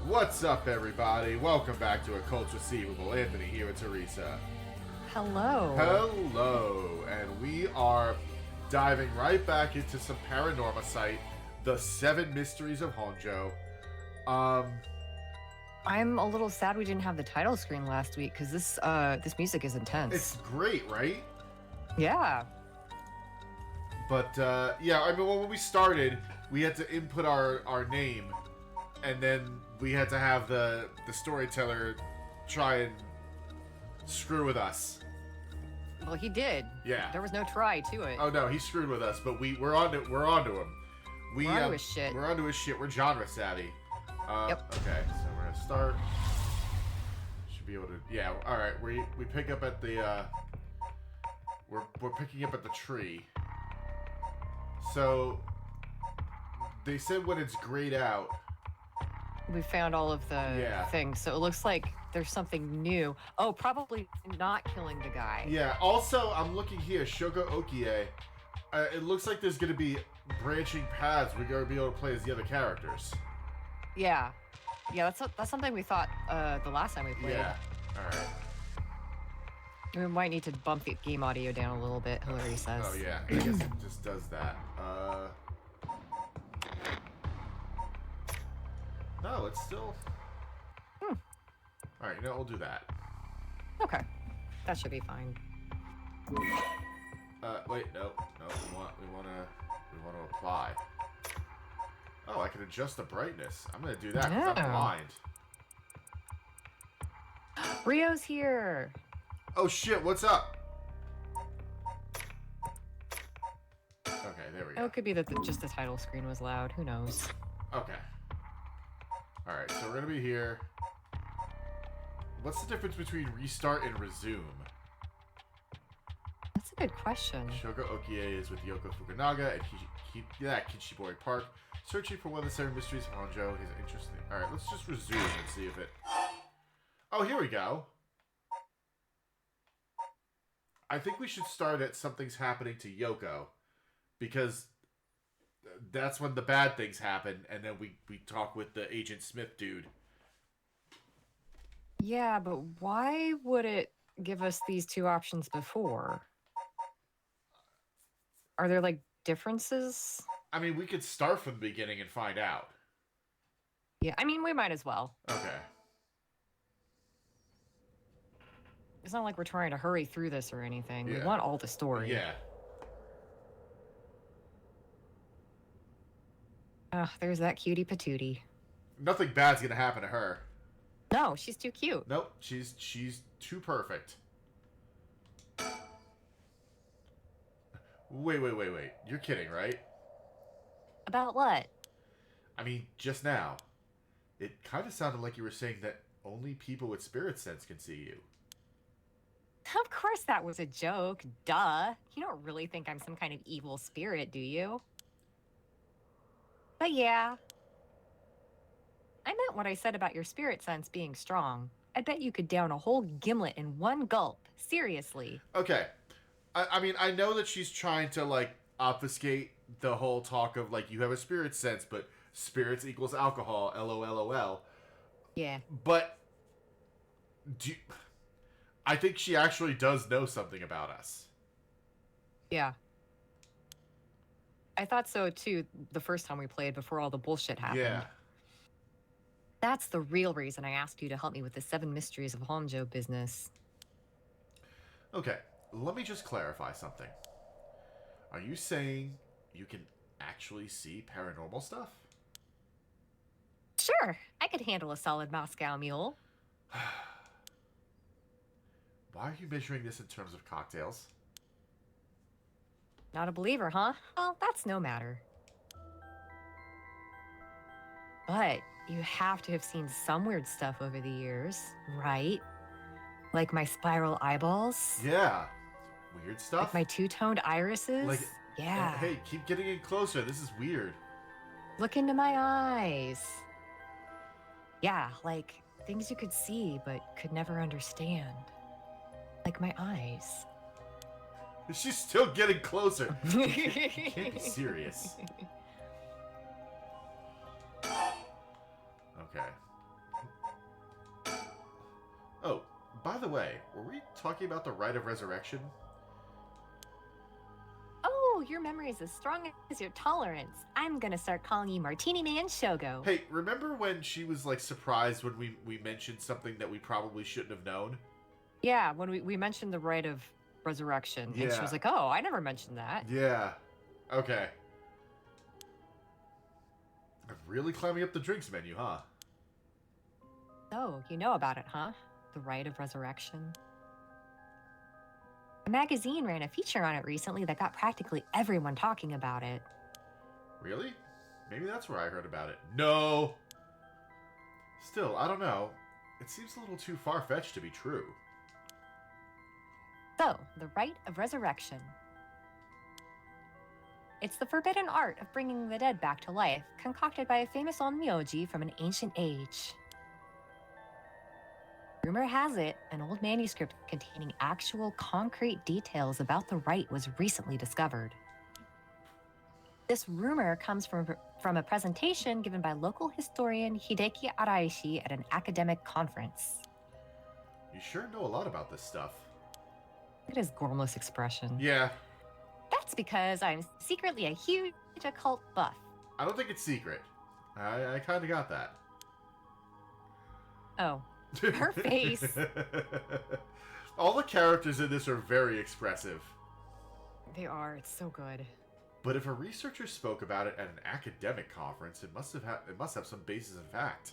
What's up, everybody? Welcome back to Occults Receivable. Anthony here with Teresa. Hello. Hello. And we are diving right back into some Paranormasight, the Seven Mysteries of Honjo. I'm a little sad we didn't have the title screen last week because this music is intense. It's great, right? Yeah. But, yeah, I mean, when we started, we had to input our name, and then we had to have the storyteller try and screw with us. Well, he did. Yeah. There was no try to it. Oh no, he screwed with us, but we're onto him. We're onto his shit. We're onto his shit. We're genre savvy. Yep. Okay, so we're gonna start. Should be able to. Yeah. All right. We pick up at the. We're picking up at the tree. So they said when it's grayed out. We found all of the things, so it looks like there's something new. Oh, probably not killing the guy. Yeah. Also, I'm looking here, Shogo Okie. It looks like there's gonna be branching paths. We're gonna be able to play as the other characters. Yeah. Yeah, that's something we thought the last time we played. Yeah. All right. We might need to bump the game audio down a little bit, Hilary says. Oh, yeah. I guess it just does that. No, it's still... Alright, you know, we'll do that. Okay. That should be fine. Wait, no. We wanna apply. Oh, I can adjust the brightness. I'm gonna do that because I'm blind. Rio's here! Oh shit, what's up? Okay, there we go. Oh, it could be that just the title screen was loud. Who knows? Okay. Alright, so we're gonna be here. What's the difference between restart and resume? That's a good question. Shogo Okie is with Yoko Fukunaga at Kichibori Park, searching for one of the Seven Mysteries of Honjo. His interesting. Alright, let's just resume and see if it... Oh, here we go. I think we should start at something's happening to Yoko, because that's when the bad things happen, and then we talk with the Agent Smith dude. Yeah, but why would it give us these two options before? Are there, like, differences? I mean, we could start from the beginning and find out. Yeah, I mean, we might as well. Okay. It's not like we're trying to hurry through this or anything. Yeah. We want all the story. Yeah. Ugh, there's that cutie patootie. Nothing bad's gonna happen to her. No, she's too cute. Nope, she's too perfect. Wait. You're kidding, right? About what? I mean, just now. It kind of sounded like you were saying that only people with spirit sense can see you. Of course that was a joke. Duh. You don't really think I'm some kind of evil spirit, do you? But yeah. I meant what I said about your spirit sense being strong. I bet you could down a whole gimlet in one gulp. Seriously. Okay. I mean, I know that she's trying to, like, obfuscate the whole talk of, like, you have a spirit sense, but spirits equals alcohol, LOLOL. Yeah. But, I think she actually does know something about us. Yeah. I thought so, too, the first time we played, before all the bullshit happened. Yeah. That's the real reason I asked you to help me with the Seven Mysteries of Honjo business. Okay, let me just clarify something. Are you saying you can actually see paranormal stuff? Sure, I could handle a solid Moscow mule. Why are you measuring this in terms of cocktails? Not a believer, huh? Well, that's no matter. But you have to have seen some weird stuff over the years, right? Like my spiral eyeballs? Yeah. Weird stuff? Like my two-toned irises? Like, yeah. Hey, keep getting in closer. This is weird. Look into my eyes. Yeah, like things you could see but could never understand. Like my eyes. She's still getting closer. You can't be serious. Okay. Oh, by the way, were we talking about the Rite of Resurrection? Oh, your memory is as strong as your tolerance. I'm gonna start calling you Martini Man Shogo. Hey, remember when she was, like, surprised when we mentioned something that we probably shouldn't have known? Yeah, when we mentioned the Rite of Resurrection, and she was like, oh, I never mentioned that. Yeah. Okay. I'm really climbing up the drinks menu, huh? Oh, you know about it, huh? The Rite of Resurrection. A magazine ran a feature on it recently that got practically everyone talking about it. Really? Maybe that's where I heard about it. No! Still, I don't know. It seems a little too far-fetched to be true. So, the Rite of Resurrection. It's the forbidden art of bringing the dead back to life, concocted by a famous onmyoji from an ancient age. Rumor has it, an old manuscript containing actual concrete details about the rite was recently discovered. This rumor comes from a presentation given by local historian Hideki Araishi at an academic conference. You sure know a lot about this stuff. Look at his gormless expression. Yeah. That's because I'm secretly a huge occult buff. I don't think it's secret. I kind of got that. Oh, her face. All the characters in this are very expressive. They are. It's so good. But if a researcher spoke about it at an academic conference, it must have some basis in fact.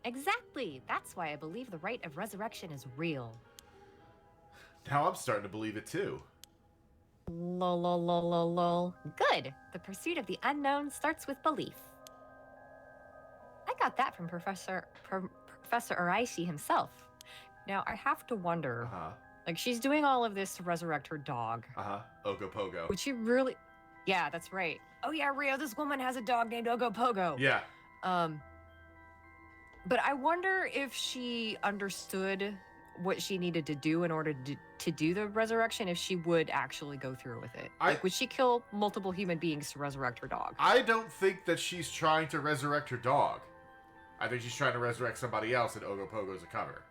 Exactly. That's why I believe the Rite of Resurrection is real. Now I'm starting to believe it too. Lol, lol, lol, lol, lol. Good. The pursuit of the unknown starts with belief. I got that from Professor Araishi himself. Now, I have to wonder, like, she's doing all of this to resurrect her dog. Ogopogo. Would she really... Yeah, that's right. Oh yeah, Rio, this woman has a dog named Ogopogo. Yeah. But I wonder if she understood what she needed to do in order to do the resurrection, if she would actually go through with it. Like, would she kill multiple human beings to resurrect her dog? I don't think that she's trying to resurrect her dog. I think she's trying to resurrect somebody else, and Ogopogo's a cover.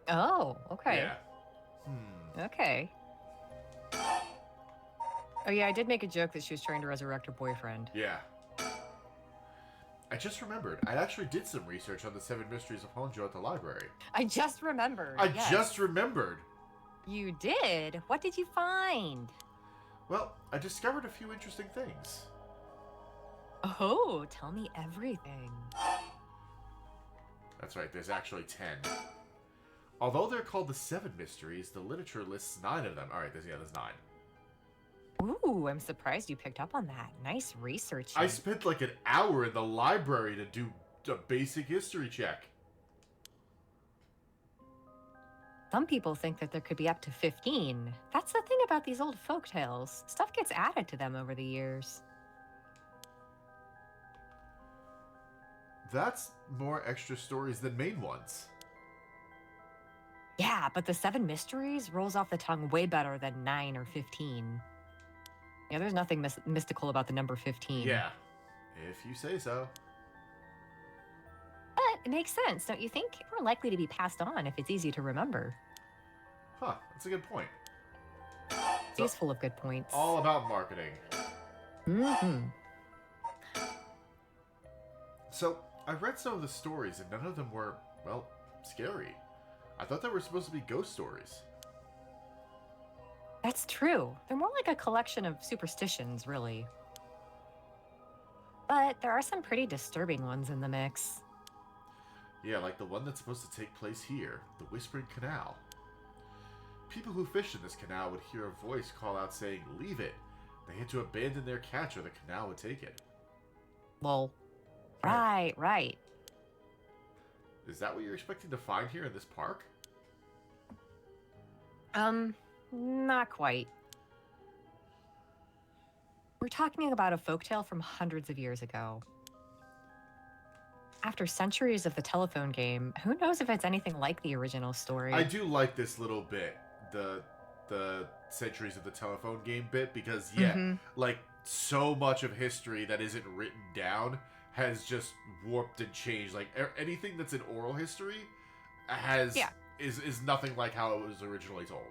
Oh, okay. Yeah. Okay. Oh yeah, I did make a joke that she was trying to resurrect her boyfriend. Yeah. I just remembered. I actually did some research on the Seven Mysteries of Honjo at the library. I just remembered. I just remembered. You did? What did you find? Well, I discovered a few interesting things. Oh, tell me everything. That's right, there's actually 10. Although they're called the Seven Mysteries, the literature lists 9 of them. Alright, there's 9. Ooh, I'm surprised you picked up on that. Nice research. I spent like an hour in the library to do a basic history check. Some people think that there could be up to 15. That's the thing about these old folktales. Stuff gets added to them over the years. That's more extra stories than main ones. Yeah, but the Seven Mysteries rolls off the tongue way better than 9 or 15. Yeah, there's nothing mystical about the number 15. Yeah, if you say so. But it makes sense, don't you think? More likely to be passed on if it's easy to remember. Huh, that's a good point. It's full of good points. All about marketing. Mm-hmm. So, I read some of the stories and none of them were, well, scary. I thought they were supposed to be ghost stories. That's true. They're more like a collection of superstitions, really. But there are some pretty disturbing ones in the mix. Yeah, like the one that's supposed to take place here, the Whispering Canal. People who fished in this canal would hear a voice call out saying, "Leave it." They had to abandon their catch or the canal would take it. Lol. Right. Is that what you're expecting to find here in this park? Not quite. We're talking about a folktale from hundreds of years ago. After centuries of the telephone game, who knows if it's anything like the original story? I do like this little bit, the centuries of the telephone game bit, because like so much of history that isn't written down has just warped and changed. Like anything that's in oral history has Yeah. is nothing like how it was originally told.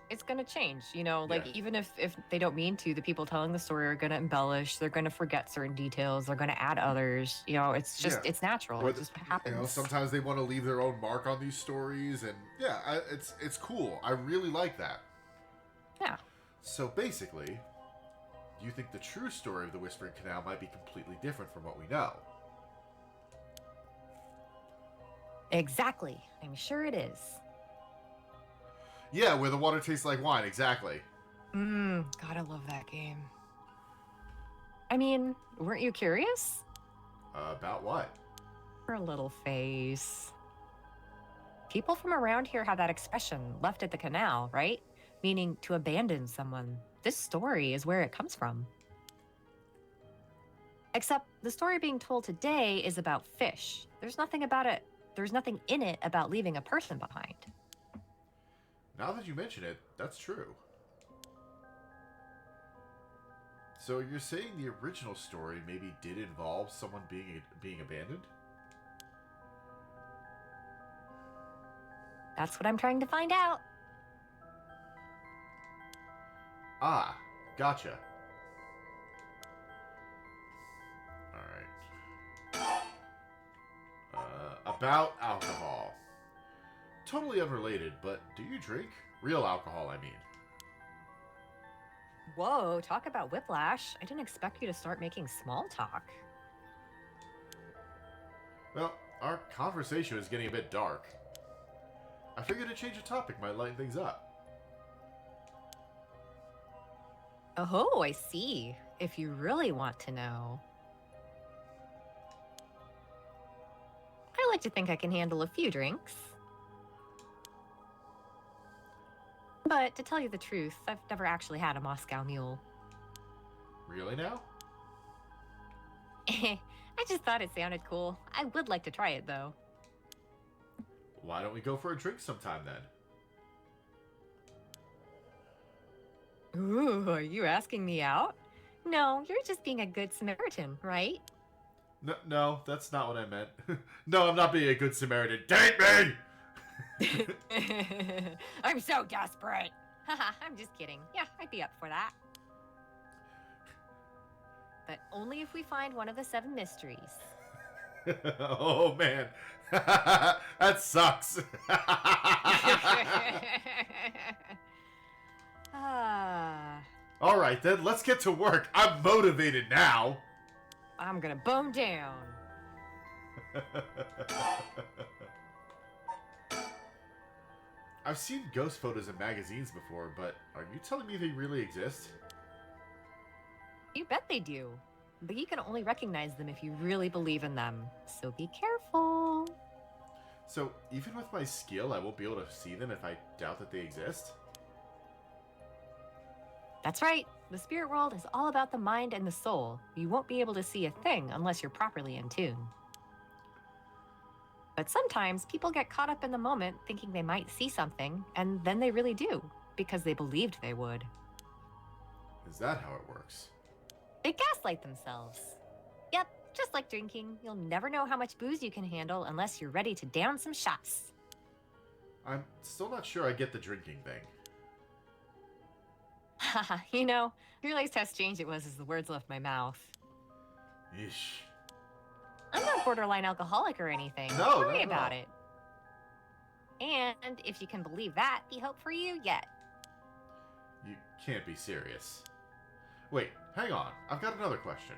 It's gonna change, you know, like Yeah. even if they don't mean to, the people telling the story are gonna embellish, they're gonna forget certain details, they're gonna add others. You know, it's just Yeah. it's natural. Or It just happens. you know, sometimes they want to leave their own mark on these stories, and yeah, it's cool. I really like that. Yeah. So basically, you think the true story of the Whispering Canal might be completely different from what we know? Exactly. I'm sure it is. Yeah, where the water tastes like wine. Exactly. God, I love that game. I mean, weren't you curious? About what? Her little face. People from around here have that expression, left at the canal, right? Meaning to abandon someone. This story is where it comes from. Except the story being told today is about fish. There's nothing in it about leaving a person behind. Now that you mention it, that's true. So you're saying the original story maybe did involve someone being abandoned? That's what I'm trying to find out. Ah, gotcha. Alright. About alcohol. Totally unrelated, but do you drink? Real alcohol, I mean. Whoa, talk about whiplash. I didn't expect you to start making small talk. Well, our conversation is getting a bit dark. I figured a change of topic might lighten things up. Oh, I see. If you really want to know. I like to think I can handle a few drinks. But to tell you the truth, I've never actually had a Moscow Mule. Really now? I just thought it sounded cool. I would like to try it, though. Why don't we go for a drink sometime then? Ooh, are you asking me out? No, you're just being a good Samaritan, right? No, that's not what I meant. No, I'm not being a good Samaritan. Date me! I'm so desperate. Haha, I'm just kidding. Yeah, I'd be up for that. But only if we find one of the 7 mysteries. Oh, man. That sucks. All right, then, let's get to work. I'm motivated now. I'm gonna bone down. I've seen ghost photos in magazines before, but are you telling me they really exist? You bet they do. But you can only recognize them if you really believe in them. So be careful. So, even with my skill, I won't be able to see them if I doubt that they exist? That's right. The spirit world is all about the mind and the soul. You won't be able to see a thing unless you're properly in tune. But sometimes people get caught up in the moment thinking they might see something, and then they really do, because they believed they would. Is that how it works? They gaslight themselves. Yep, just like drinking, you'll never know how much booze you can handle unless you're ready to down some shots. I'm still not sure I get the drinking thing. Haha, you know, you realized how strange it was as the words left my mouth. Yeesh. I'm not borderline alcoholic or anything. No, Don't worry not at about all. it. And if you can believe that, be hope for you yet. You can't be serious. Wait, hang on. I've got another question.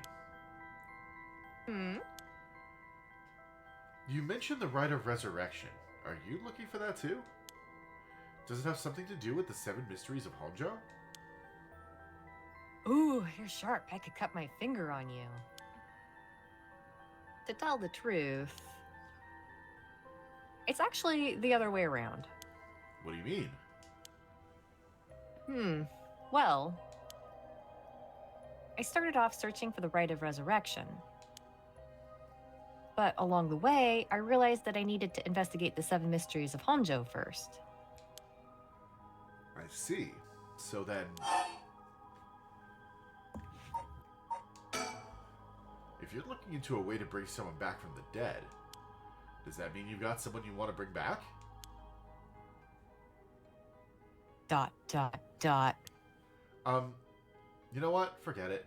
You mentioned the Rite of Resurrection. Are you looking for that too? Does it have something to do with the Seven Mysteries of Honjo? Ooh, you're sharp. I could cut my finger on you. To tell the truth, it's actually the other way around. What do you mean? Well, I started off searching for the Rite of Resurrection. But along the way, I realized that I needed to investigate the Seven Mysteries of Honjo first. I see. So then... If if you're looking into a way to bring someone back from the dead, does that mean you've got someone you want to bring back? ... You know what? Forget it.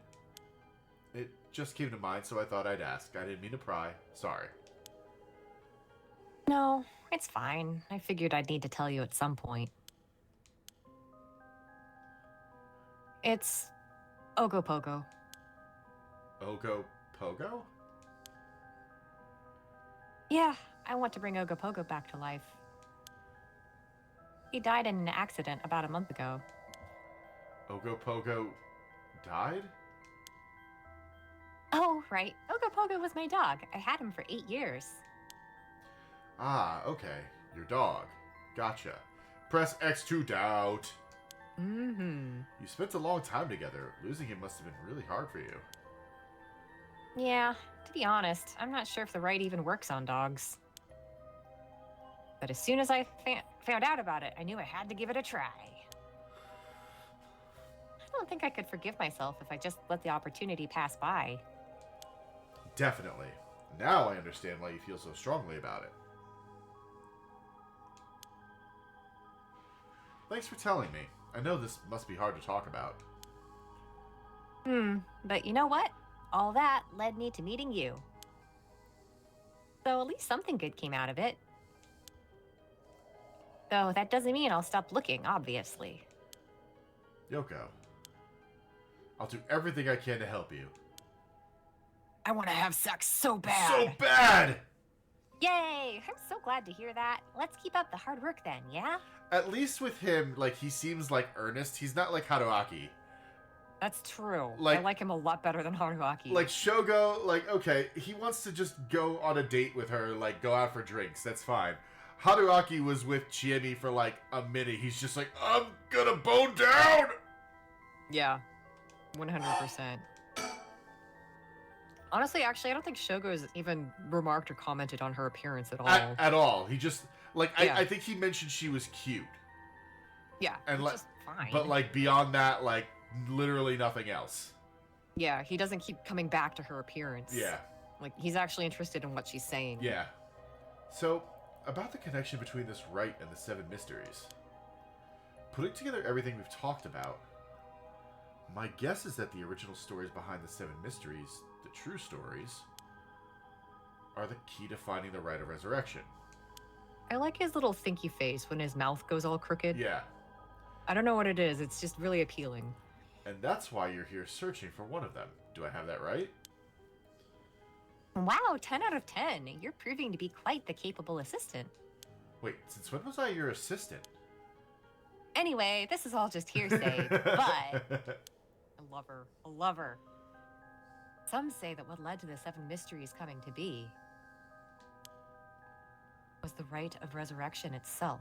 It just came to mind, so I thought I'd ask. I didn't mean to pry. Sorry. No, it's fine. I figured I'd need to tell you at some point. It's Ogopogo. Ogopogo? Yeah, I want to bring Ogopogo back to life. He died in an accident about a month ago. Ogopogo died? Oh, right. Ogopogo was my dog. I had him for 8 years. Ah, okay. Your dog. Gotcha. Press X to doubt. Mm-hmm. You spent a long time together. Losing him must have been really hard for you. Yeah, to be honest, I'm not sure if the rite even works on dogs. But as soon as I found out about it, I knew I had to give it a try. I don't think I could forgive myself if I just let the opportunity pass by. Definitely. Now I understand why you feel so strongly about it. Thanks for telling me. I know this must be hard to talk about. But you know what? All that led me to meeting you. So at least something good came out of it. Though that doesn't mean I'll stop looking, obviously. Yoko, I'll do everything I can to help you. I want to have sex so bad. So bad! Yay! I'm so glad to hear that. Let's keep up the hard work then, yeah? At least with him, like, he seems like earnest. He's not like Haruaki. That's true. Like, I like him a lot better than Haruaki. Like, Shogo, like, okay, he wants to just go on a date with her, like, go out for drinks. That's fine. Haruaki was with Chiemi for, like, a minute. He's just like, I'm gonna bone down! Yeah. 100%. Honestly, actually, I don't think Shogo's even remarked or commented on her appearance at all. At all. He just, like, Yeah. I think he mentioned she was cute. Yeah, And which is fine. But, like, beyond that, like, literally nothing else. Yeah, he doesn't keep coming back to her appearance. Yeah. Like, he's actually interested in what she's saying. Yeah. So, about the connection between this rite and the Seven Mysteries. Putting together everything we've talked about, my guess is that the original stories behind the Seven Mysteries, the true stories, are the key to finding the Rite of Resurrection. I like his little thinky face when his mouth goes all crooked. Yeah. I don't know what it is. It's just really appealing. And that's why you're here searching for one of them. Do I have that right? Wow, 10 out of 10. You're proving to be quite the capable assistant. Wait, since when was I your assistant? Anyway, this is all just hearsay, but I love her. I love her. Some say that what led to the Seven Mysteries coming to be was the Rite of Resurrection itself.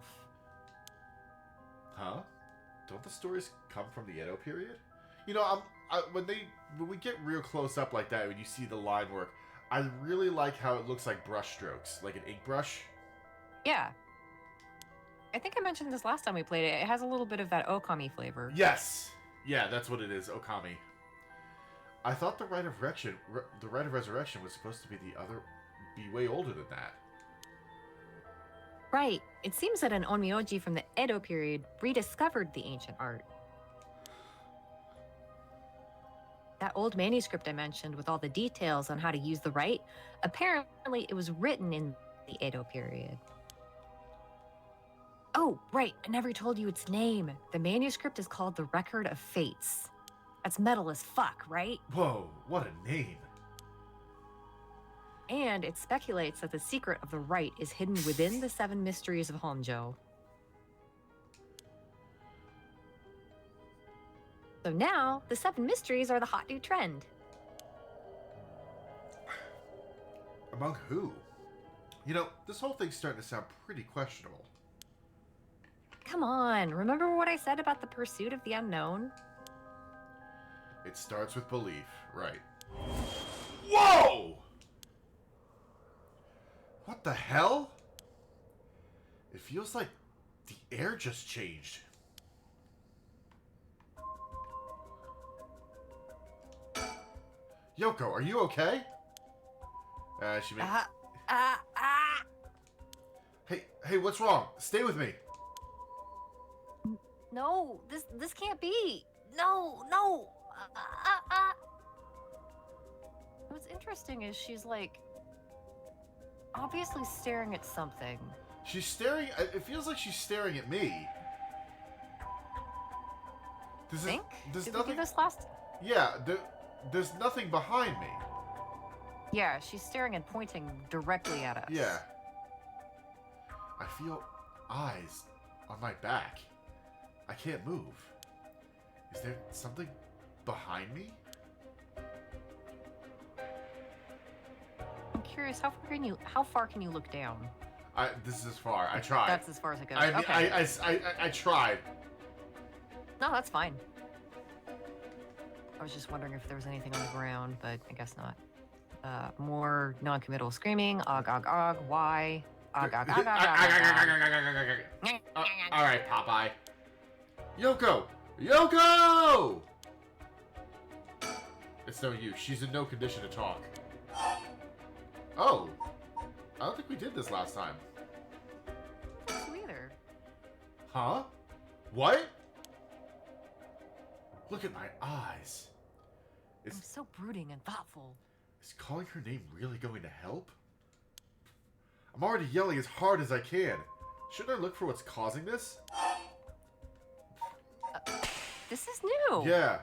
Huh? Don't the stories come from the Edo period? You know, when we get real close up like that, when you see the line work, I really like how it looks like brush strokes, like an ink brush. Yeah. I think I mentioned this last time we played it. It has a little bit of that okami flavor. Yes! Yeah, that's what it is, okami. I thought the Rite of Resurrection was supposed to be way older than that. Right. It seems that an onmyoji from the Edo period rediscovered the ancient art. That old manuscript I mentioned with all the details on how to use the rite, apparently it was written in the Edo period. Oh, right, I never told you its name. The manuscript is called the Record of Fates. That's metal as fuck, right? Whoa, what a name. And it speculates that the secret of the rite is hidden within the Seven Mysteries of Honjo. So now, the Seven Mysteries are the hot new trend. Among who? You know, this whole thing's starting to sound pretty questionable. Come on, remember what I said about the pursuit of the unknown? It starts with belief, right. Whoa! What the hell? It feels like the air just changed. Yoko, are you okay? She made... Ah, ah, ah. Hey, what's wrong? Stay with me. No, this can't be. No. What's interesting is she's like obviously staring at something. She's staring... It feels like she's staring at me. Think? There's Did nothing... we do this last? Yeah, there's nothing behind me. Yeah, she's staring and pointing directly at us. Yeah. I feel eyes on my back. I can't move. Is there something behind me? I'm curious, how far can you look down? This is as far. I tried. That's as far as it goes. I mean, Okay. I tried. No, that's fine. I was just wondering if there was anything on the ground, but I guess not. More non-committal screaming. Og, og, og. Why? Og, og, og, og, og, og. All right, Popeye. Yoko! Yoko! It's no use. She's in no condition to talk. Oh. I don't think we did this last time. I don't think so either. Huh? What? Look at my eyes. I'm so brooding and thoughtful. Is calling her name really going to help? I'm already yelling as hard as I can. Shouldn't I look for what's causing this? This is new. Yeah.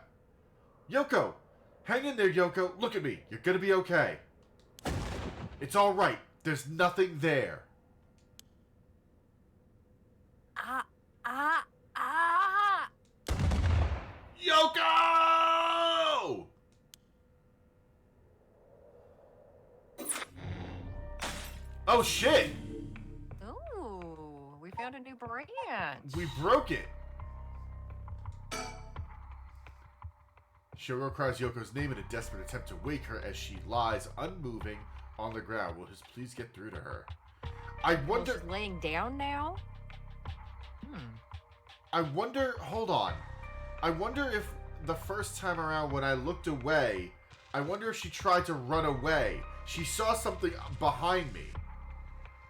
Yoko! Hang in there, Yoko. Look at me. You're gonna be okay. It's alright. There's nothing there. Yoko! Oh shit! Ooh, we found a new branch. We broke it. Shogo cries Yoko's name in a desperate attempt to wake her as she lies unmoving on the ground. Will his please get through to her? I wonder... She's laying down now? I wonder... Hold on. I wonder if the first time around when I looked away, I wonder if she tried to run away. She saw something behind me.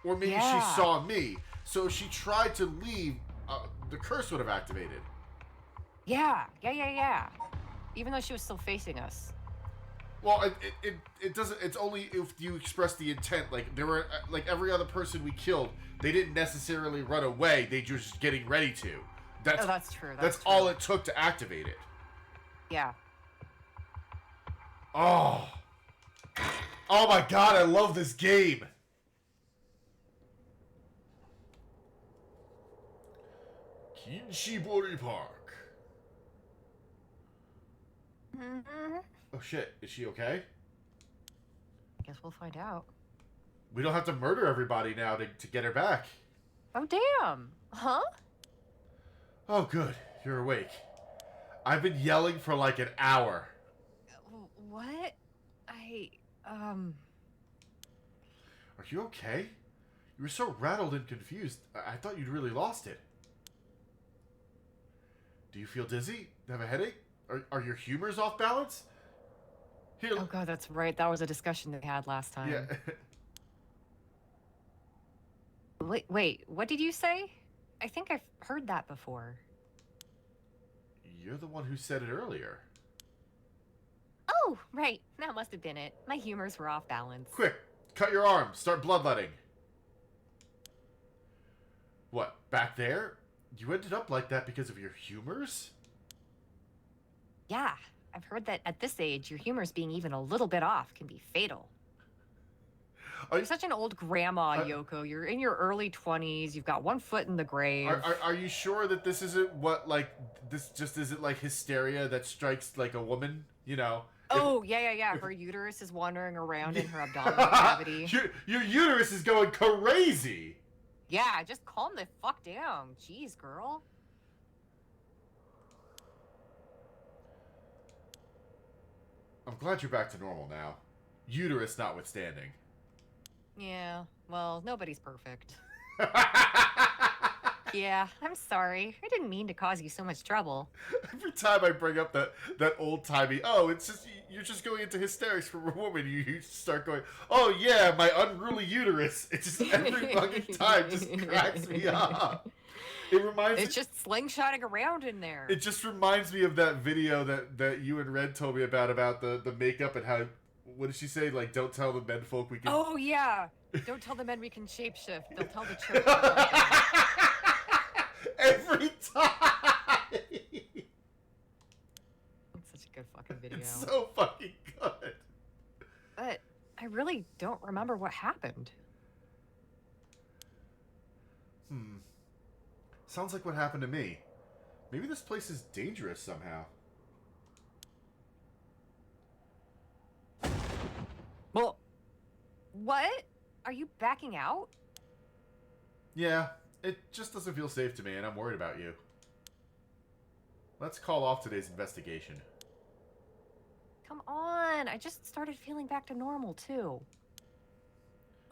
Or maybe she saw me. So if she tried to leave, the curse would have activated. Yeah. Even though she was still facing us. Well, it doesn't. It's only if you express the intent. Like there were, like every other person we killed, they didn't necessarily run away. They just getting ready to. That's true. That's true. all it took to activate it. Yeah. Oh my God! I love this game. Kinshibori Park. Oh shit! Is she okay? I guess we'll find out. We don't have to murder everybody now to get her back. Oh damn! Huh? Oh good, you're awake. I've been yelling for like an hour. What? Are you okay? You were so rattled and confused. I thought you'd really lost it. Do you feel dizzy? Have a headache? Are your humors off balance? Here. Oh god, that's right. That was a discussion we had last time. Yeah. Wait, what did you say? I think I've heard that before. You're the one who said it earlier. Oh, right. That must have been it. My humors were off balance. Quick, cut your arm. Start bloodletting. What, back there? You ended up like that because of your humors? Yeah, I've heard that at this age, your humors being even a little bit off can be fatal. You're such an old grandma, Yoko. You're in your early 20s. You've got one foot in the grave. Are you sure that this isn't what, like, this just isn't like hysteria that strikes like a woman, you know? Oh, yeah. Her uterus is wandering around in her abdominal cavity. Your uterus is going crazy. Yeah, just calm the fuck down. Jeez, girl. I'm glad you're back to normal now. Uterus notwithstanding. Yeah, well, nobody's perfect. Yeah, I'm sorry. I didn't mean to cause you so much trouble. Every time I bring up that old-timey, oh, it's just, you're just going into hysterics from a woman. You start going, oh yeah, my unruly uterus. It just every fucking time just cracks me up. It reminds It's just slingshotting around in there. It just reminds me of that video that you and Red told me about the makeup and how, what did she say? Like, don't tell the men folk we can... Oh, yeah. Don't tell the men we can shapeshift. They'll tell the church. Every time! It's such a good fucking video. It's so fucking good. But I really don't remember what happened. Sounds like what happened to me. Maybe this place is dangerous somehow. Well, what? Are you backing out? Yeah, it just doesn't feel safe to me, and I'm worried about you. Let's call off today's investigation. Come on. I just started feeling back to normal, too.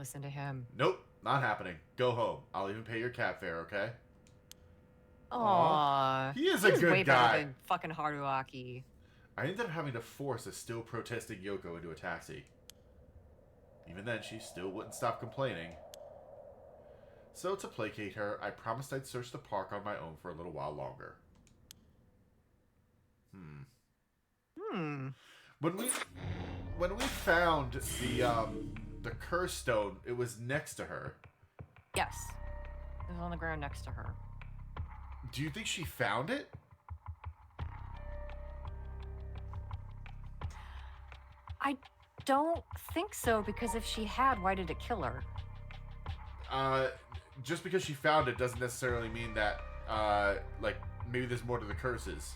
Listen to him. Nope, not happening. Go home. I'll even pay your cab fare, okay? Aww. He is a good way guy. better than fucking Haruaki. I ended up having to force a still protesting Yoko into a taxi. Even then, she still wouldn't stop complaining. So, to placate her, I promised I'd search the park on my own for a little while longer. When we found the curse stone, it was next to her. Yes. It was on the ground next to her. Do you think she found it? I don't think so, because if she had, why did it kill her? Just because she found it doesn't necessarily mean that, like, maybe there's more to the curses.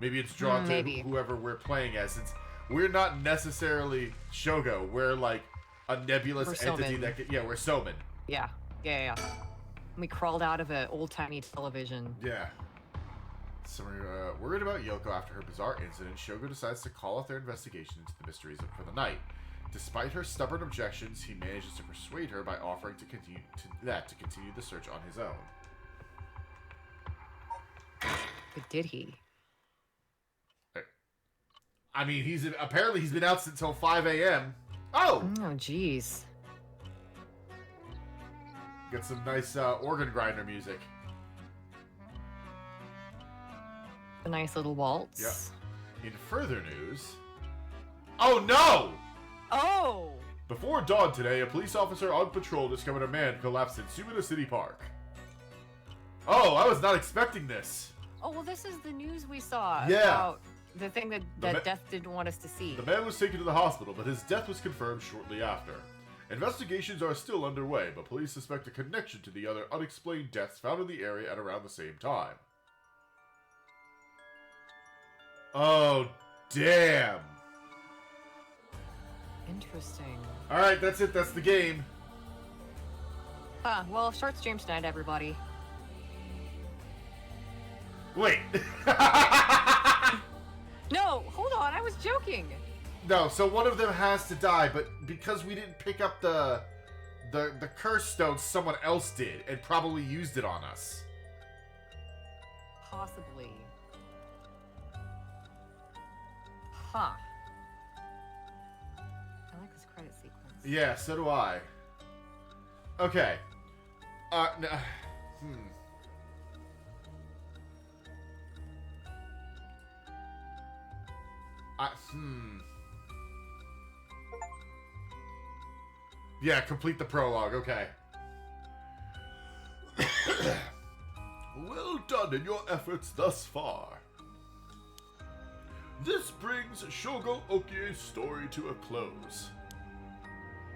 Maybe it's drawn to whoever we're playing as. Since we're not necessarily Shogo, we're like a nebulous entity that could... Yeah, we're Somen. Yeah. We crawled out of an old-timey television. Yeah. So we're worried about Yoko after her bizarre incident. Shogo decides to call off their investigation into the mysteries for the night. Despite her stubborn objections, he manages to persuade her by offering to continue the search on his own. But did he? I mean, apparently he's been out until 5 a.m. Oh, jeez. Get some nice organ grinder music. A nice little waltz. Yeah. In further news... Oh, no! Oh! Before dawn today, a police officer on patrol discovered a man collapsed in Sumida City Park. Oh, I was not expecting this. Oh, well, this is the news we saw. Yeah. About the thing that Death didn't want us to see. The man was taken to the hospital, but his death was confirmed shortly after. Investigations are still underway, but police suspect a connection to the other unexplained deaths found in the area at around the same time. Oh, damn. Interesting. Alright, that's it. That's the game. Well, short stream tonight, everybody. Wait. No, hold on. I was joking. No, so one of them has to die, but because we didn't pick up the curse stone, someone else did, and probably used it on us. Possibly. Huh. I like this credit sequence. Yeah, so do I. Okay. Yeah, complete the prologue, okay. Well done in your efforts thus far. This brings Shogo Okie's story to a close.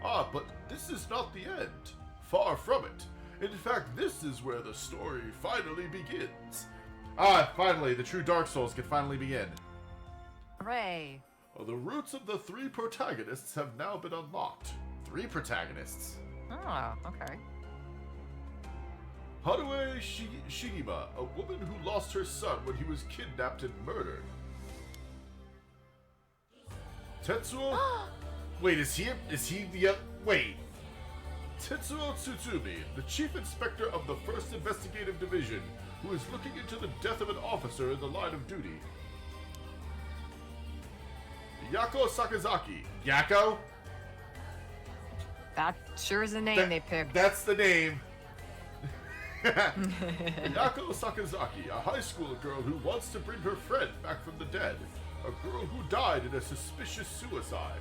Ah, but this is not the end. Far from it. In fact, this is where the story finally begins. Ah, finally, the true Dark Souls can finally begin. Hooray. Well, the roots of the 3 protagonists have now been unlocked. 3 protagonists? Oh, okay. Harue Shigima, a woman who lost her son when he was kidnapped and murdered. Tetsuo... Wait, is he the... Wait. Tetsuo Tsutsumi, the chief inspector of the 1st Investigative Division, who is looking into the death of an officer in the line of duty. Yako Sakazaki. Yakko? That sure is a name they picked. That's the name. Yako Sakazaki, a high school girl who wants to bring her friend back from the dead. A girl who died in a suspicious suicide.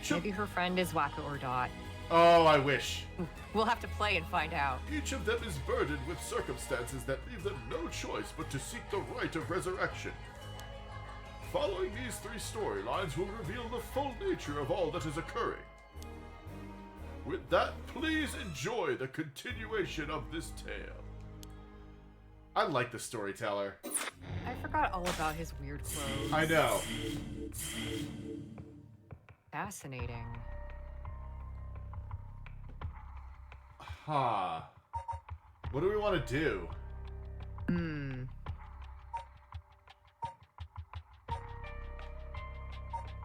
Maybe her friend is Wacko or Dot. Oh, I wish. We'll have to play and find out. Each of them is burdened with circumstances that leave them no choice but to seek the Rite of Resurrection. Following these three storylines will reveal the full nature of all that is occurring. With that, please enjoy the continuation of this tale. I like the storyteller. I forgot all about his weird clothes. I know. Fascinating. Huh. What do we want to do?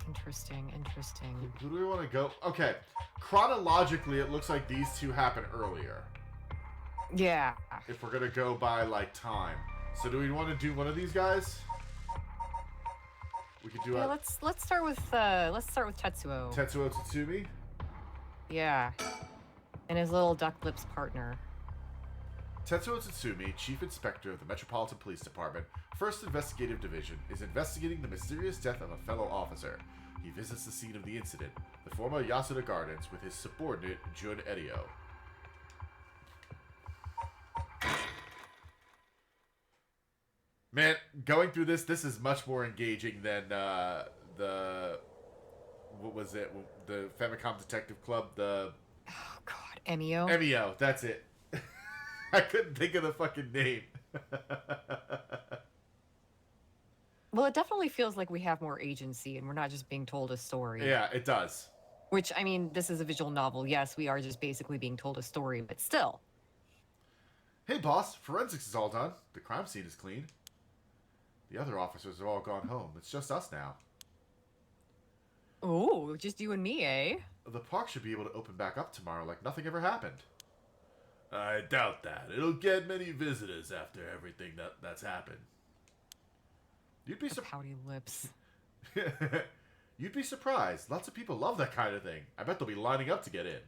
Interesting. Who do we want to go? Okay. Chronologically, it looks like these two happen earlier. Yeah. If we're gonna go by like time. So do we want to do one of these guys? We could do Yeah, let's start with Tetsuo. Tetsuo Tatsumi? Yeah. And his little duck lips partner. Tetsuo Tatsumi, Chief Inspector of the Metropolitan Police Department, 1st Investigative Division, is investigating the mysterious death of a fellow officer. He visits the scene of the incident, the former Yasuda Gardens, with his subordinate, Jun Edio. Man, going through this is much more engaging than what was it? The Famicom Detective Club, Oh God, Emio. Emio, that's it. I couldn't think of the fucking name. Well, it definitely feels like we have more agency and we're not just being told a story. Yeah, it does. Which, I mean, this is a visual novel. Yes, we are just basically being told a story, but still. Hey, boss, forensics is all done. The crime scene is clean. The other officers have all gone home. It's just us now. Oh, just you and me, eh? The park should be able to open back up tomorrow like nothing ever happened. I doubt that. It'll get many visitors after everything that's happened. You'd be pouty lips. You'd be surprised. Lots of people love that kind of thing. I bet they'll be lining up to get in.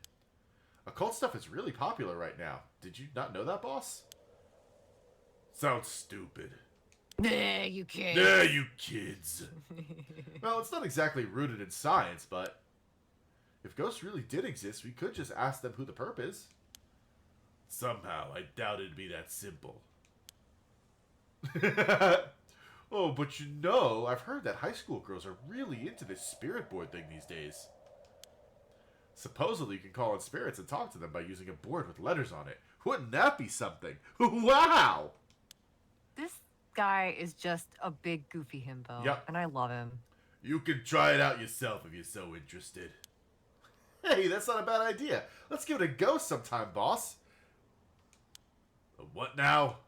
Occult stuff is really popular right now. Did you not know that, boss? Sounds stupid. Nah, you kids. Nah, you kids. Well, it's not exactly rooted in science, but if ghosts really did exist, we could just ask them who the perp is. Somehow, I doubt it'd be that simple. Oh, but you know, I've heard that high school girls are really into this spirit board thing these days. Supposedly, you can call in spirits and talk to them by using a board with letters on it. Wouldn't that be something? Wow! This guy is just a big goofy himbo. Yep. And I love him. You can try it out yourself if you're so interested. Hey, that's not a bad idea. Let's give it a go sometime, boss. What now?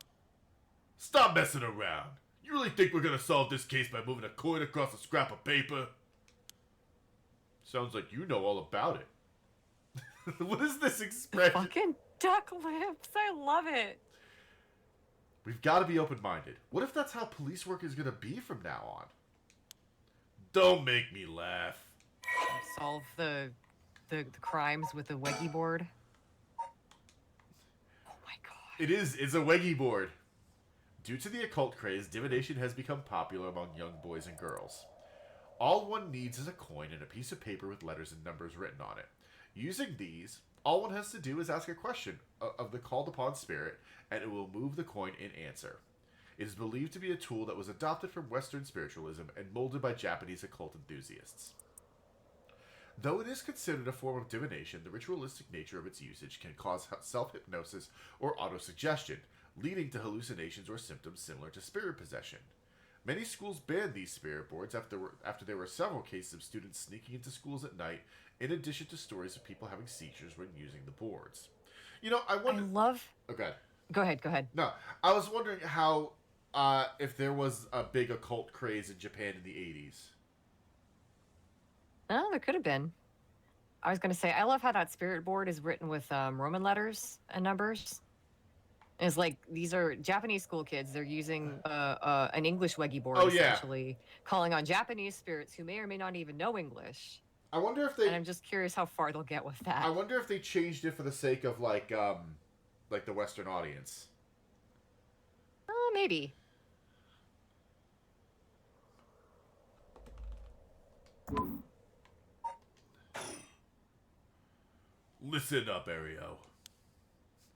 Stop messing around. You really think we're gonna solve this case by moving a coin across a scrap of paper? Sounds like you know all about it. What is this expression? Fucking duck lips. I love it. We've got to be open-minded. What if that's how police work is gonna be from now on? Don't make me laugh. Solve the crimes with a Weggy board. Oh my God. It's a Weggy board. Due to the occult craze, divination has become popular among young boys and girls. All one needs is a coin and a piece of paper with letters and numbers written on it. Using these, all one has to do is ask a question of the called upon spirit, and it will move the coin in answer. It is believed to be a tool that was adopted from Western spiritualism and molded by Japanese occult enthusiasts. Though it is considered a form of divination, the ritualistic nature of its usage can cause self-hypnosis or autosuggestion, leading to hallucinations or symptoms similar to spirit possession. Many schools banned these spirit boards after there were several cases of students sneaking into schools at night, in addition to stories of people having seizures when using the boards. You know, I love... Oh, God. Go ahead. No, I was wondering how, if there was a big occult craze in Japan in the 80s. Oh, there could have been. I was going to say, I love how that spirit board is written with Roman letters and numbers. It's like these are Japanese school kids. They're using an English Weggy board, Oh, yeah. essentially, calling on Japanese spirits who may or may not even know English. I wonder if And they. I'm just curious how far they'll get with that. I wonder if they changed it for the sake of like the Western audience. Maybe. Listen up, Ario.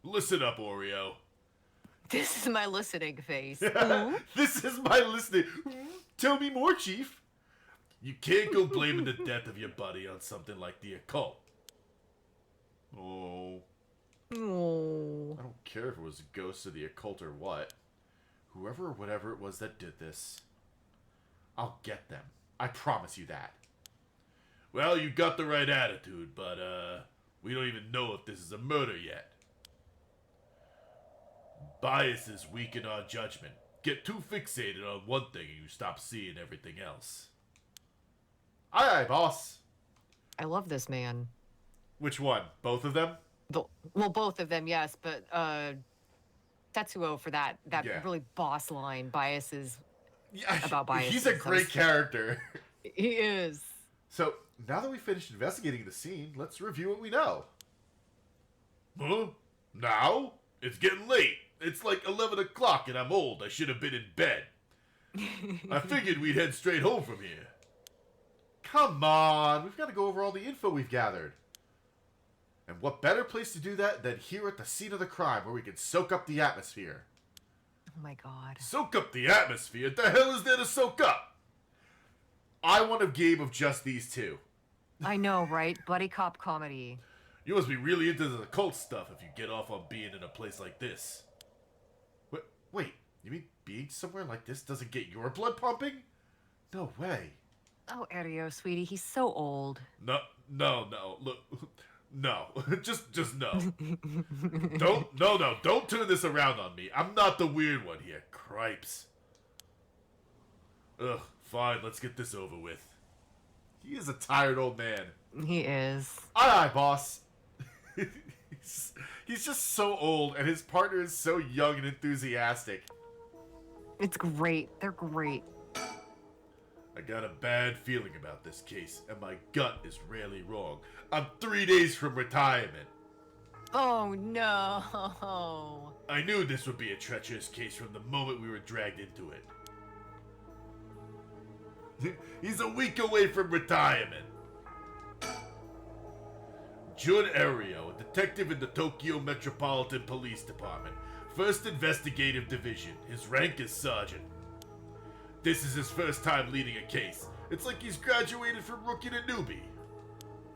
Listen up, Oreo. This is my listening face. This is my listening. Tell me more, Chief. You can't go blaming the death of your buddy on something like the occult. Oh. Oh. I don't care if it was a ghost of the occult or what. Whoever or whatever it was that did this, I'll get them. I promise you that. Well, you got the right attitude, but, we don't even know if this is a murder yet. Biases weaken our judgment. Get too fixated on one thing and you stop seeing everything else. Aye, aye, boss. I love this man. Which one? Both of them? Well, both of them, yes, but Tetsuo for that Yeah. really boss line, biases. Yeah, About biases. He's a great character. He is. So, now that we finished investigating the scene, let's review what we know. Huh? Now? It's getting late. It's like 11 o'clock and I'm old. I should have been in bed. I figured we'd head straight home from here. Come on. We've got to go over all the info we've gathered. And what better place to do that than here at the scene of the crime where we can soak up the atmosphere? Oh my god. Soak up the atmosphere? What the hell is there to soak up? I want a game of just these two. I know, right? Buddy cop comedy. You must be really into the occult stuff if you get off on being in a place like this. Wait, you mean being somewhere like this doesn't get your blood pumping? No way. Oh, Ario, sweetie, he's so old. No, look, no, just no. Don't turn this around on me. I'm not the weird one here, cripes. Ugh, fine, let's get this over with. He is a tired old man. He is. Aye, boss. He's just so old, and his partner is so young and enthusiastic. It's great. They're great. I got a bad feeling about this case, and my gut is rarely wrong. I'm 3 days from retirement. Oh, no. I knew this would be a treacherous case from the moment we were dragged into it. He's a week away from retirement. Jun Ario, a detective in the Tokyo Metropolitan Police Department, 1st Investigative Division. His rank is sergeant. This is his first time leading a case. It's like he's graduated from rookie to newbie.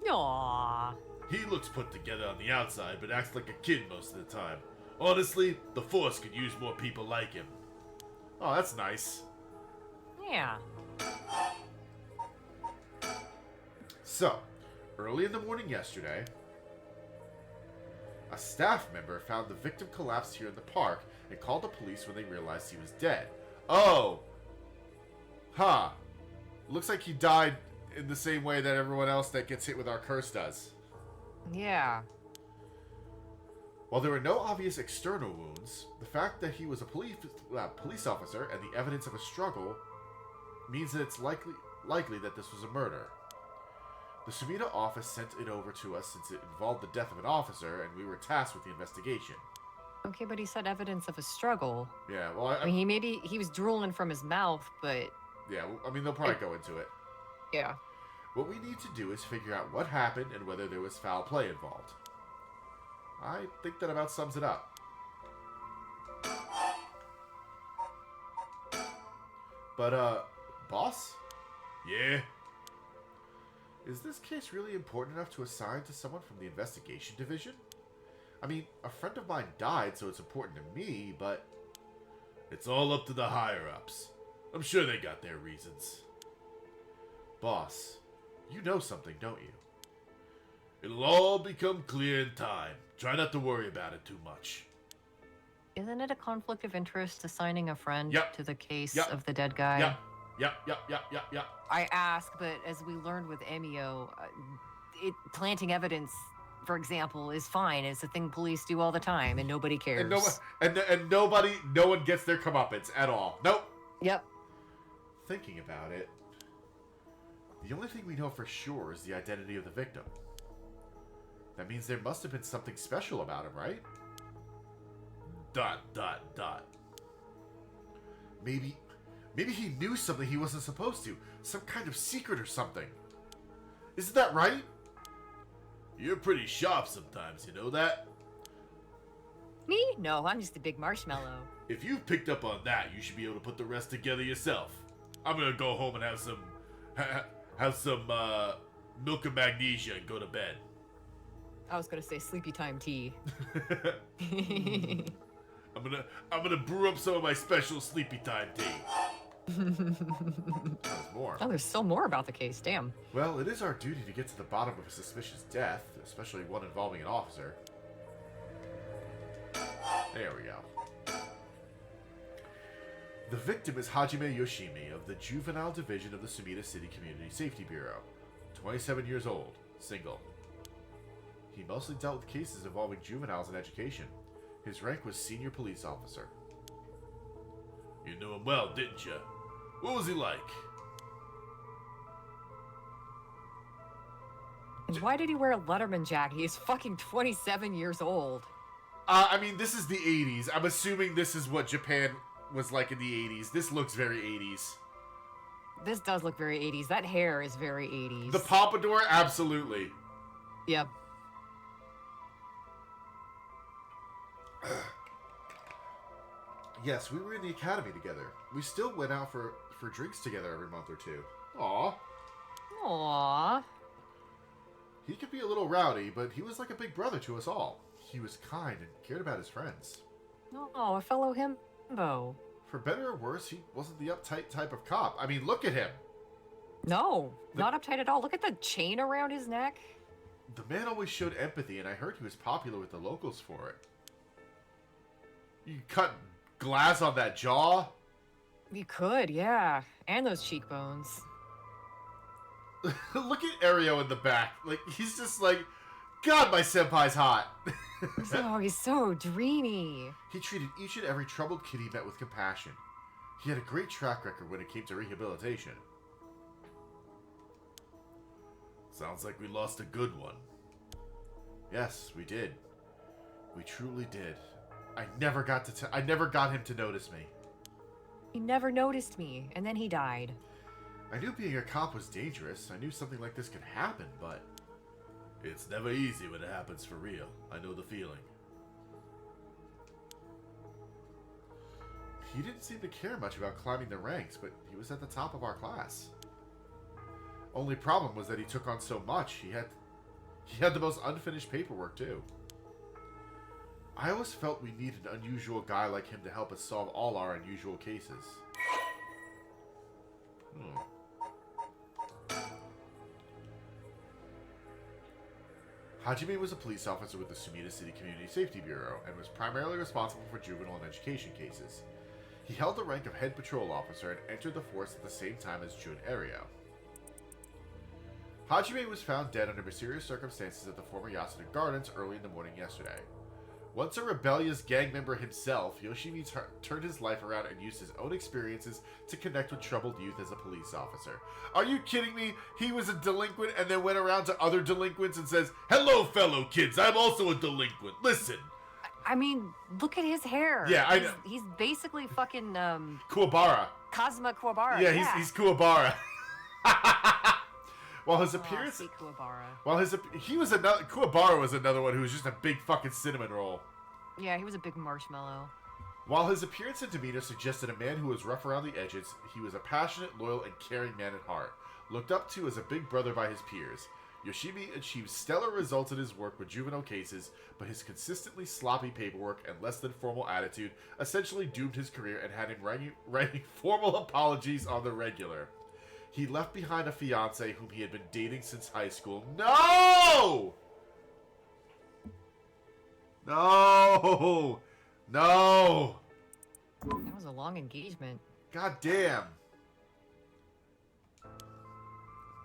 Aww. He looks put together on the outside, but acts like a kid most of the time. Honestly, the force could use more people like him. Oh, that's nice. Yeah. So, early in the morning yesterday, a staff member found the victim collapsed here in the park and called the police when they realized he was dead. Oh! Huh. Looks like he died in the same way that everyone else that gets hit with our curse does. Yeah. While there were no obvious external wounds, the fact that he was a police officer and the evidence of a struggle means that it's likely that this was a murder. The Sumida office sent it over to us since it involved the death of an officer, and we were tasked with the investigation. Okay, but he said evidence of a struggle. Yeah, well, I mean, he was drooling from his mouth, but... Yeah, I mean, they'll probably go into it. Yeah. What we need to do is figure out what happened and whether there was foul play involved. I think that about sums it up. But, boss? Yeah? Is this case really important enough to assign to someone from the investigation division? I mean, a friend of mine died, so it's important to me, but... It's all up to the higher-ups. I'm sure they got their reasons. Boss, you know something, don't you? It'll all become clear in time. Try not to worry about it too much. Isn't it a conflict of interest assigning a friend Yep. to the case Yep. of the dead guy? Yep. I ask, but as we learned with Emio, planting evidence for example, is fine. It's a thing police do all the time, and nobody cares. And no one gets their comeuppance at all. Nope. Yep. Thinking about it, the only thing we know for sure is the identity of the victim. That means there must have been something special about him, right? ... Maybe he knew something he wasn't supposed to. Some kind of secret or something. Isn't that right? You're pretty sharp sometimes, you know that? Me? No, I'm just a big marshmallow. If you've picked up on that, you should be able to put the rest together yourself. I'm gonna go home and have some milk and magnesia and go to bed. I was gonna say sleepy time tea. I'm gonna brew up some of my special sleepy time tea. There's more. Oh, there's still more about the case. Damn. Well, it is our duty to get to the bottom of a suspicious death, especially one involving an officer. There we go. The victim is Hajime Yoshimi of the Juvenile Division of the Sumida City Community Safety Bureau. 27 years old, single. He mostly dealt with cases involving juveniles in education. His rank was senior police officer. You knew him well, didn't you? What was he like? And why did he wear a Letterman jacket? He's fucking 27 years old. I mean, this is the 80s. I'm assuming this is what Japan was like in the 80s. This looks very 80s. This does look very 80s. That hair is very 80s. The pompadour? Absolutely. Yep. Yes, we were in the academy together. We still went out for drinks together every month or two. Aw. Aww. He could be a little rowdy, but he was like a big brother to us all. He was kind and cared about his friends. Oh, a fellow himbo. For better or worse, he wasn't the uptight type of cop. I mean, look at him. No, not uptight at all. Look at the chain around his neck. The man always showed empathy, and I heard he was popular with the locals for it. You cut glass on that jaw? You could, yeah. And those cheekbones. Look at Ario in the back. Like, he's just like, God, my senpai's hot. Oh, he's so dreamy. He treated each and every troubled kid he met with compassion. He had a great track record when it came to rehabilitation. Sounds like we lost a good one. Yes, we did. We truly did. I never got him to notice me. He never noticed me, and then he died. I knew being a cop was dangerous. I knew something like this could happen, but it's never easy when it happens for real. I know the feeling. He didn't seem to care much about climbing the ranks, but he was at the top of our class. Only problem was that he took on so much. He had the most unfinished paperwork, too. I always felt we needed an unusual guy like him to help us solve all our unusual cases. Hajime was a police officer with the Sumida City Community Safety Bureau and was primarily responsible for juvenile and education cases. He held the rank of head patrol officer and entered the force at the same time as Jun Ario. Hajime was found dead under mysterious circumstances at the former Yasuda Gardens early in the morning yesterday. Once a rebellious gang member himself, Yoshimi turned his life around and used his own experiences to connect with troubled youth as a police officer. Are you kidding me? He was a delinquent and then went around to other delinquents and says, "Hello, fellow kids, I'm also a delinquent. Listen." I mean, look at his hair. Yeah, I know. He's basically fucking, Kuwabara. Kazuma Kuwabara. Yeah, he's Kuwabara. While his appearance, Kuwabara was another one who was just a big fucking cinnamon roll. Yeah, he was a big marshmallow. While his appearance and demeanor suggested a man who was rough around the edges, he was a passionate, loyal, and caring man at heart, looked up to as a big brother by his peers. Yoshimi achieved stellar results in his work with juvenile cases, but his consistently sloppy paperwork and less than formal attitude essentially doomed his career and had him writing formal apologies on the regular. He left behind a fiancée whom he had been dating since high school. No! No! No! That was a long engagement. God damn.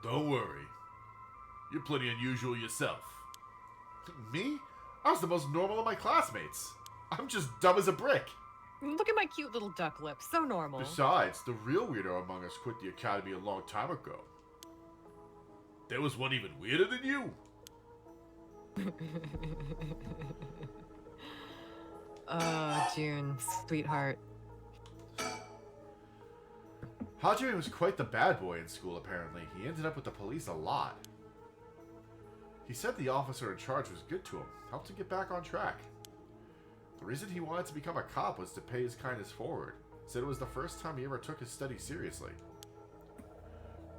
Don't worry. You're plenty unusual yourself. Me? I was the most normal of my classmates. I'm just dumb as a brick. Look at my cute little duck lips. So normal. Besides, the real weirdo among us quit the academy a long time ago. There was one even weirder than you. Oh, June, sweetheart. Hajime was quite the bad boy in school, apparently. He ended up with the police a lot. He said the officer in charge was good to him, helped him get back on track. The reason he wanted to become a cop was to pay his kindness forward. Said it was the first time he ever took his studies seriously.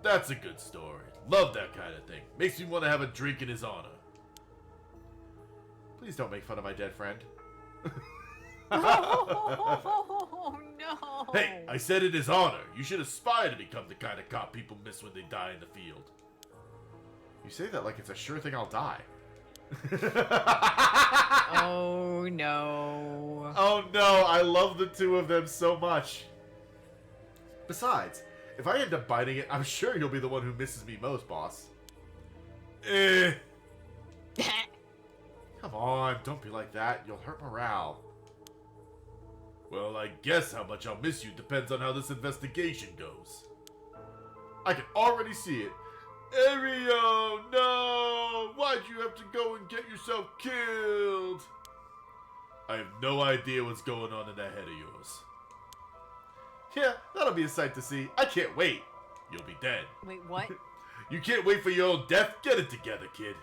That's a good story. Love that kind of thing. Makes me want to have a drink in his honor. Please don't make fun of my dead friend. Oh, no. Hey, I said in his honor. You should aspire to become the kind of cop people miss when they die in the field. You say that like it's a sure thing I'll die. Oh, no. Oh no, I love the two of them so much. Besides, if I end up biting it, I'm sure you'll be the one who misses me most, boss. Come on, don't be like that. You'll hurt morale. Well, I guess how much I'll miss you depends on how this investigation goes. I can already see it. Ario, no! Why'd you have to go and get yourself killed? I have no idea what's going on in that head of yours. Yeah, that'll be a sight to see. I can't wait. You'll be dead. Wait, what? You can't wait for your own death? Get it together, kid.